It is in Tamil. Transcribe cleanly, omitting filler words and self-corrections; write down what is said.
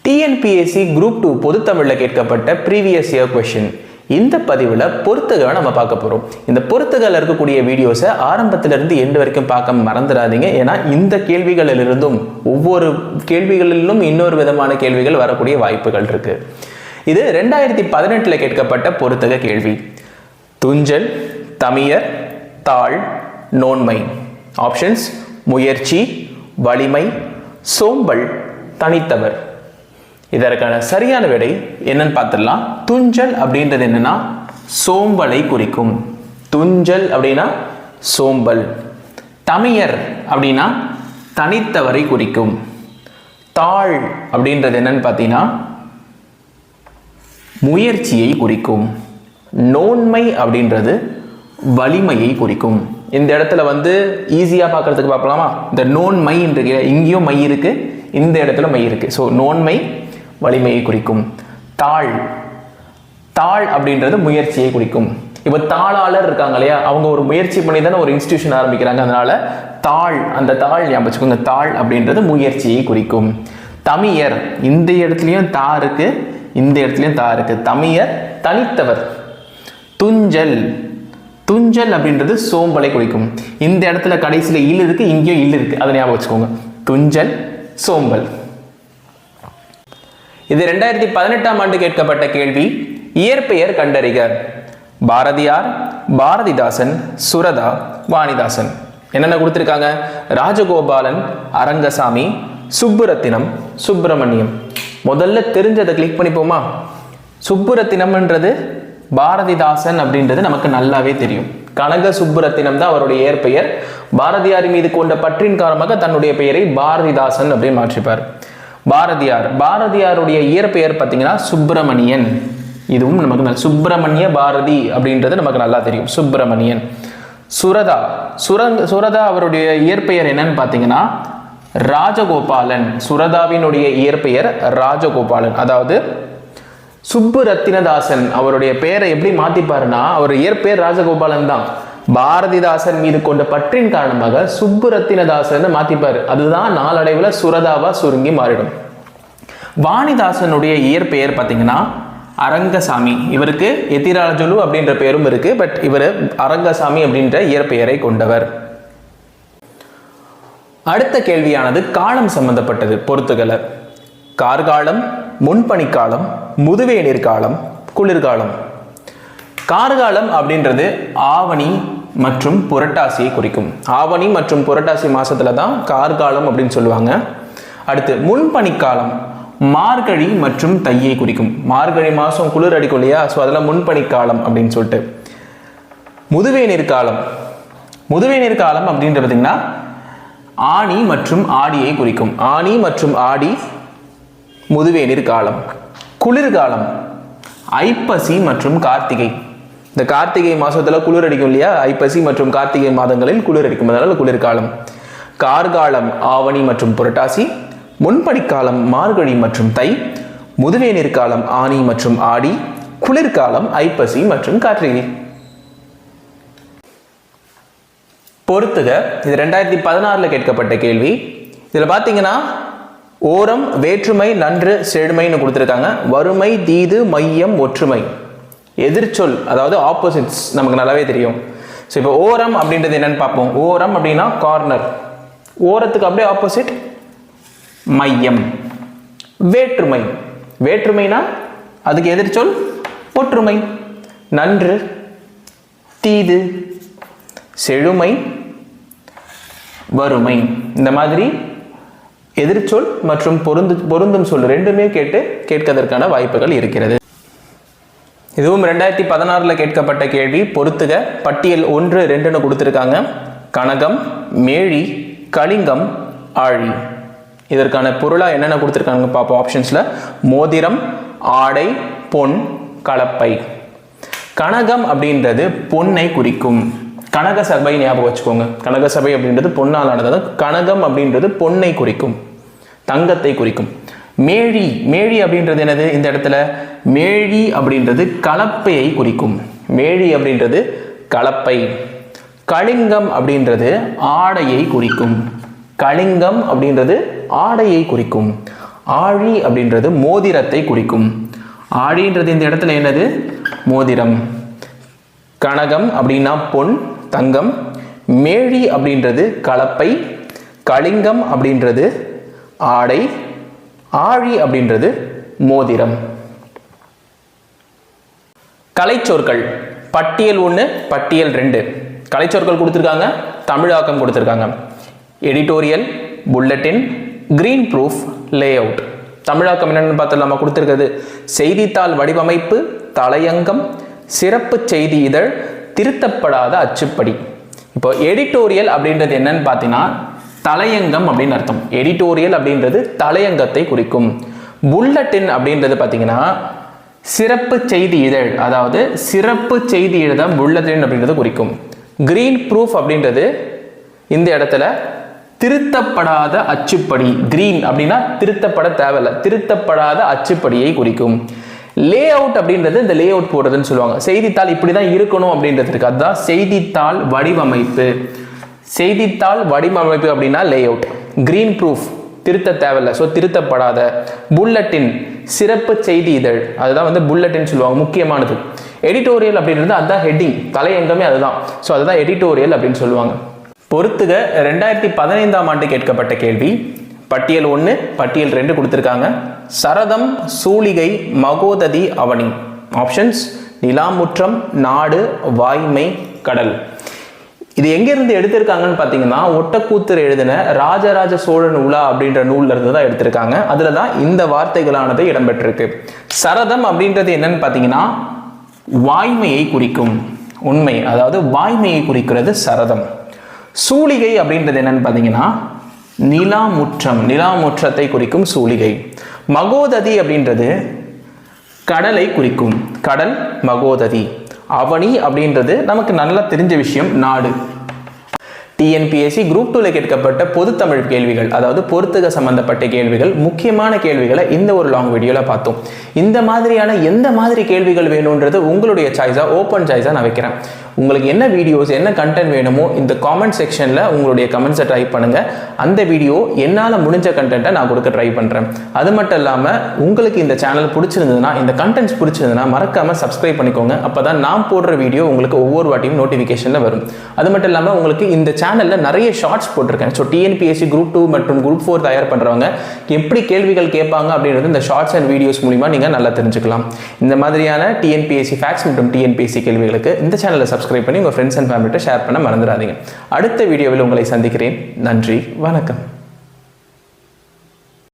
டிஎன்பிஎஸ்சி குரூப் 2 பொதுத்தமிழில் கேட்கப்பட்ட ப்ரீவியஸ் இயர் கொஷின். இந்த பதிவில் பொறுத்துகளை நம்ம பார்க்க போகிறோம். இந்த பொறுத்துகள் இருக்கக்கூடிய வீடியோஸை ஆரம்பத்திலிருந்து எண்டு வரைக்கும் பார்க்க மறந்துடாதீங்க. ஏன்னா இந்த கேள்விகளிலிருந்தும் ஒவ்வொரு கேள்விகளிலும் இன்னொரு விதமான கேள்விகள் வரக்கூடிய வாய்ப்புகள் இருக்கு. இது 2018 கேட்கப்பட்ட பொறுத்தக கேள்வி. துஞ்சல், தமியர், தாழ், நோன்மை. ஆப்ஷன்ஸ்: முயற்சி, வலிமை, சோம்பல், தனித்தவர். இதற்கான சரியான விடை என்னன்னு பார்த்துடலாம். துஞ்சல் அப்படின்றது என்னன்னா சோம்பலை குறிக்கும். துஞ்சல் அப்படின்னா சோம்பல். தமியர் அப்படின்னா தனித்தவரை குறிக்கும். தாழ் அப்படின்றது என்னன்னு பார்த்தீங்கன்னா முயற்சியை குறிக்கும். நோன்மை அப்படின்றது வலிமையை குறிக்கும். இந்த இடத்துல ஈஸியாக பார்க்கறதுக்கு பார்க்கலாமா? இந்த நோன்மை இருக்கு, இங்கேயும் மை இருக்கு, இந்த இடத்துல மை இருக்கு. ஸோ நோன்மை வலிமையை குறிக்கும். தாழ், தாழ் அப்படின்றது முயற்சியை குறிக்கும். இப்போ தாளாளர் இருக்காங்க இல்லையா, அவங்க ஒரு முயற்சி பண்ணி தானே ஒரு இன்ஸ்டிடியூஷன் ஆரம்பிக்கிறாங்க. அதனால தாழ், அந்த தாழ் ஞாபகம் வச்சுக்கோங்க. தாழ் அப்படின்றது முயற்சியை குறிக்கும். தமியர், இந்த இடத்துலையும் தா இருக்கு, இந்த இடத்துலையும் தா இருக்கு. தமியர் தனித்தவர். துஞ்சல், துஞ்சல் அப்படின்றது சோம்பலை குறிக்கும். இந்த இடத்துல கடைசியில் இல் இருக்கு, இங்கேயும் இல் இருக்கு, அதை ஞாபகம் வச்சுக்கோங்க. துஞ்சல், சோம்பல். இது 2018 கேட்கப்பட்ட கேள்வி. இயற்பெயர் கண்டறிக. பாரதியார், பாரதிதாசன், சுரதா, வாணிதாசன். என்னென்ன கொடுத்திருக்காங்க? ராஜகோபாலன், அரங்கசாமி, சுப்புரத்தினம், சுப்பிரமணியம். முதல்ல தெரிஞ்சதை கிளிக் பண்ணிப்போமா? சுப்புரத்தினம்ன்றது பாரதிதாசன் அப்படின்றது நமக்கு நல்லாவே தெரியும். கனக சுப்புரத்தினம் தான் அவருடைய இயற்பெயர். பாரதியார் மீது கொண்ட பற்றின் காரணமாக தன்னுடைய பெயரை பாரதிதாசன் அப்படின்னு மாற்றிப்பார். பாரதியார், பாரதியாருடைய இயற்பெயர் பார்த்தீங்கன்னா சுப்பிரமணியன். இதுவும் நமக்கு சுப்பிரமணிய பாரதி அப்படின்றது நமக்கு நல்லா தெரியும். சுப்பிரமணியன். சுரதா, சுரதா அவருடைய இயற்பெயர் என்னன்னு பார்த்தீங்கன்னா ராஜகோபாலன். சுரதாவினுடைய இயற்பெயர் ராஜகோபாலன். அதாவது சுப்புரத்தினதாசன் அவருடைய பெயரை எப்படி மாத்திப்பாருன்னா, அவர் இயற்பெயர் ராஜகோபாலன் தான், பாரதிதாசன் மீது கொண்ட பற்றின் காரணமாக சுப்புரத்தினதாசன் மாத்திப்பாரு. அதுதான் நாளடைவில் சுரதாவா சுருங்கி மாறிடும். வாணிதாசனுடைய இயற்பெயர் பார்த்தீங்கன்னா அரங்கசாமி. இவருக்கு எத்திராஜுலு அப்படின்ற பெயரும் இருக்கு, பட் இவர் அரங்கசாமி அப்படின்ற இயற்பெயரை கொண்டவர். அடுத்த கேள்வியானது காலம் சம்பந்தப்பட்டது. பொறுத்துகளை: கார்காலம், முன்பனிக்காலம், முதுவேநீர் காலம், குளிர்காலம். கார்காலம் அப்படின்றது ஆவணி மற்றும் புரட்டாசியை குறிக்கும். ஆவணி மற்றும் புரட்டாசி மாசத்துல தான் கார்காலம் அப்படின்னு சொல்லுவாங்க. அடுத்து முன்பனிக்காலம் மார்கழி மற்றும் தையை குறிக்கும். மார்கழி மாசம் குளிர் அடிக்கும் இல்லையா, ஸோ அதெல்லாம் முன்பனிக்காலம் அப்படின்னு சொல்லிட்டு. முதுவேநீர் காலம், முதுவேநீர் காலம் அப்படின்றது பார்த்தீங்கன்னா ஆனி மற்றும் ஆடியை குறிக்கும். ஆனி மற்றும் ஆடி முதுவேநீர் காலம். குளிர்காலம் ஐப்பசி மற்றும் கார்த்திகை. இந்த கார்த்திகை மாசத்துல குளிர் அடிக்கும் இல்லையா, ஐப்பசி மற்றும் கார்த்திகை மாதங்களில் குளிர் அடிக்கும், அதனால குளிர்காலம். கார்காலம் ஆவணி மற்றும் புரட்டாசி, முன்பனிக்காலம் மார்கழி மற்றும் தை, முதுவேநீர் காலம் ஆனி மற்றும் ஆடி, குளிர்காலம் ஐப்பசி மற்றும் கார்த்திகை. பொறுத்துக. இது 2016 கேட்கப்பட்ட கேள்வி. இதுல பாத்தீங்கன்னா ஓரம், வேற்றுமை, நன்று, செழுமைன்னு கொடுத்துருக்காங்க. வறுமை, தீது, மையம், ஒற்றுமை. எதிர்ச்சொல், அதாவது ஆப்போசிட்ஸ் நமக்கு நல்லாவே தெரியும். ஸோ இப்போ ஓரம் அப்படின்றது என்னன்னு பார்ப்போம். ஓரம் அப்படின்னா கார்னர். ஓரத்துக்கு அப்படியே ஆப்போசிட் மையம். வேற்றுமை, வேற்றுமைனா அதுக்கு எதிர்ச்சொல் ஒற்றுமை. நன்று, தீது, செழுமை, வறுமை. இந்த மாதிரி எதிர்ச்சொல் மற்றும் பொருந்தும் சொல் ரெண்டுமே கேட்கதற்கான வாய்ப்புகள் இருக்கிறது. இதுவும் 2016 கேட்கப்பட்ட கேள்வி. பொறுத்துக. பட்டியல் 1, 2 கொடுத்திருக்காங்க. கனகம், மேழி, கலிங்கம், ஆழி. இதற்கான பொருளா என்னென்ன கொடுத்திருக்காங்க பார்ப்போம். ஆப்ஷன்ஸ்ல மோதிரம், ஆடை, பொன், கலப்பை. கனகம் அப்படின்றது பொன்னை குறிக்கும். கனக சபை ஞாபகம் வச்சுக்கோங்க. கனக சபை அப்படின்றது பொன்னால் ஆனது. கனகம் அப்படின்றது பொன்னை குறிக்கும், தங்கத்தை குறிக்கும். மேழி, மேழி அப்படின்றது என்னது? இந்த இடத்துல மேழி அப்படின்றது கலப்பையை குறிக்கும். மேழி அப்படின்றது கலப்பை. கலிங்கம் அப்படின்றது ஆடையை குறிக்கும். கலிங்கம் அப்படின்றது ஆடையை குறிக்கும். ஆழி அப்படின்றது மோதிரத்தை குறிக்கும். ஆழின்றது இந்த இடத்துல என்னது? மோதிரம். கனகம் அப்படின்னா பொன், தங்கம். மேழி அப்படின்றது கலப்பை. கலிங்கம் அப்படின்றது ஆடை. ஆழி அப்படின்றது மோதிரம். கலைச்சொற்கள் பட்டியல் 1, பட்டியல் 2. கலைச்சொற்கள் கொடுத்துருக்காங்க, தமிழாக்கம் கொடுத்துருக்காங்க. Editorial, bulletin, green proof, lay out. தமிழாக்கம் என்னென்னு பார்த்துலாமா? கொடுத்துருக்கிறது செய்தித்தாள் வடிவமைப்பு, தலையங்கம், சிறப்பு செய்தி இதழ், திருத்தப்படாத அச்சுப்படி. இப்போ எடிட்டோரியல் அப்படின்றது என்னன்னு பார்த்தீங்கன்னா தலையங்கம் அப்படின்னு அர்த்தம். எடிட்டோரியல் அப்படின்றது தலையங்கத்தை குறிக்கும். புல்லட்டின் அப்படின்றது பார்த்தீங்கன்னா சிறப்பு செய்தி இதழ், அதாவது சிறப்பு செய்தி இதழ் தான் புல்லட்டின் அப்படின்றது குறிக்கும். கிரீன் ப்ரூஃப் அப்படின்றது இந்த இடத்துல திருத்தப்படாத அச்சுப்படி. கிரீன் அப்படின்னா திருத்தப்பட தேவையில்லை, திருத்தப்படாத அச்சுப்படியை குறிக்கும். லே அவுட் அப்படின்றது இந்த லே அவுட் போடுறதுன்னு சொல்லுவாங்க. செய்தித்தாள் இப்படிதான் இருக்கணும் அப்படின்றதுக்கு அதுதான் செய்தித்தாள் வடிவமைப்பு. செய்தித்தாள் வடிவமைப்பு அப்படின்னா லே அவுட். கிரீன் ப்ரூஃப் திருத்த தேவையில்லை, ஸோ திருத்தப்படாத. புல்லட்டின் சிறப்பு செய்தி இதழ், அதுதான் புல்லட்டின் சொல்லுவாங்க, முக்கியமானது. எடிட்டோரியல் அப்படின்றது அதுதான் ஹெட்டிங், தலையங்கமே அதுதான். ஸோ அதுதான் எடிட்டோரியல் அப்படின்னு சொல்லுவாங்க. பொறுத்துக 2015ஆம் ஆண்டு கேட்கப்பட்ட கேள்வி. பட்டியல் 1, பட்டியல் 2 கொடுத்துருக்காங்க. சரதம், சூளிகை, மகோததி, அவனி. ஆப்ஷன்ஸ் நிலாமுற்றம், நாடு, வாய்மை, கடல். இது எங்கிருந்து எடுத்திருக்காங்கன்னு பார்த்தீங்கன்னா ஒட்டக்கூத்தர் எழுதின ராஜராஜ சோழன் உலா அப்படின்ற நூல்ல இருந்து தான் எடுத்திருக்காங்க. அதுல தான் இந்த வார்த்தைகளானது இடம்பெற்றிருக்கு. சரதம் அப்படின்றது என்னன்னு பார்த்தீங்கன்னா வாய்மையை குறிக்கும், உண்மை, அதாவது வாய்மையை குறிக்கிறது சரதம். சூளிகை அப்படின்றது என்னன்னு பார்த்தீங்கன்னா நிலாமுற்றம், நிலாமுற்றத்தை குறிக்கும் சூளிகை. மகோததி அப்படின்றது கடலை குறிக்கும், கடல் மகோததி. அவனி அப்படின்றது நமக்கு நல்லா தெரிஞ்ச விஷயம், நாடு. டிஎன்பிஎஸ்சி குரூப் 2ல கேட்கப்பட்ட பொது தமிழ் கேள்விகள், அதாவது பொறுத்துக சம்பந்தப்பட்ட கேள்விகள், முக்கியமான கேள்விகளை இந்த ஒரு லாங் வீடியோல பார்த்தோம். இந்த மாதிரியான எந்த மாதிரி கேள்விகள் வேணும்ன்றது உங்களுடைய சாய்ஸா, ஓப்பன் சாய்ஸா நான் வைக்கிறேன். உங்களுக்கு என்ன வீடியோஸ், என்ன கண்டென்ட் வேணுமோ இந்த காமெண்ட் செக்ஷன்ல உங்களுடைய கமெண்ட்ஸை டைப் பண்ணுங்க. அந்த வீடியோ என்னால் முடிஞ்ச கண்டென்ட்டை நான் கொடுக்க ட்ரை பண்றேன். அது மட்டும் இல்லாமல் உங்களுக்கு இந்த சேனல் பிடிச்சிருந்ததுன்னா, இந்த கண்டென்ட்ஸ் பிடிச்சிருந்ததுன்னா மறக்காம சப்ஸ்கிரைப் பண்ணிக்கோங்க. அப்பதான் நான் போடுற வீடியோ உங்களுக்கு ஒவ்வொரு வாட்டியும் நோட்டிஃபிகேஷன்ல வரும். அது மட்டும் இல்லாமல் உங்களுக்கு இந்த சேனல்ல நிறைய ஷார்ட்ஸ் போட்டிருக்கேன். ஸோ டிஎன்பிஎஸ்சி குரூப் 2 மற்றும் குரூப் 4 தயார் பண்றவங்க எப்படி கேள்விகள் கேட்பாங்க அப்படின்றது இந்த ஷார்ட்ஸ் அண்ட் வீடியோஸ் மூலிமா நீங்க நல்லா தெரிஞ்சுக்கலாம். இந்த மாதிரியான டிஎன்பிஎஸ்சி ஃபேக்ட்ஸ் மற்றும் டிஎன்பிஎஸ்சி கேள்விகளுக்கு இந்த சேனலை சப்ஸ்கிரைப் பண்ணி உங்கள் ஃப்ரெண்ட்ஸ் அண்ட் ஃபேமிலிட்ட ஷேர் பண்ண மறந்துடாதீங்க. அடுத்த வீடியோவில் உங்களை சந்திக்கிறேன். நன்றி, வணக்கம்.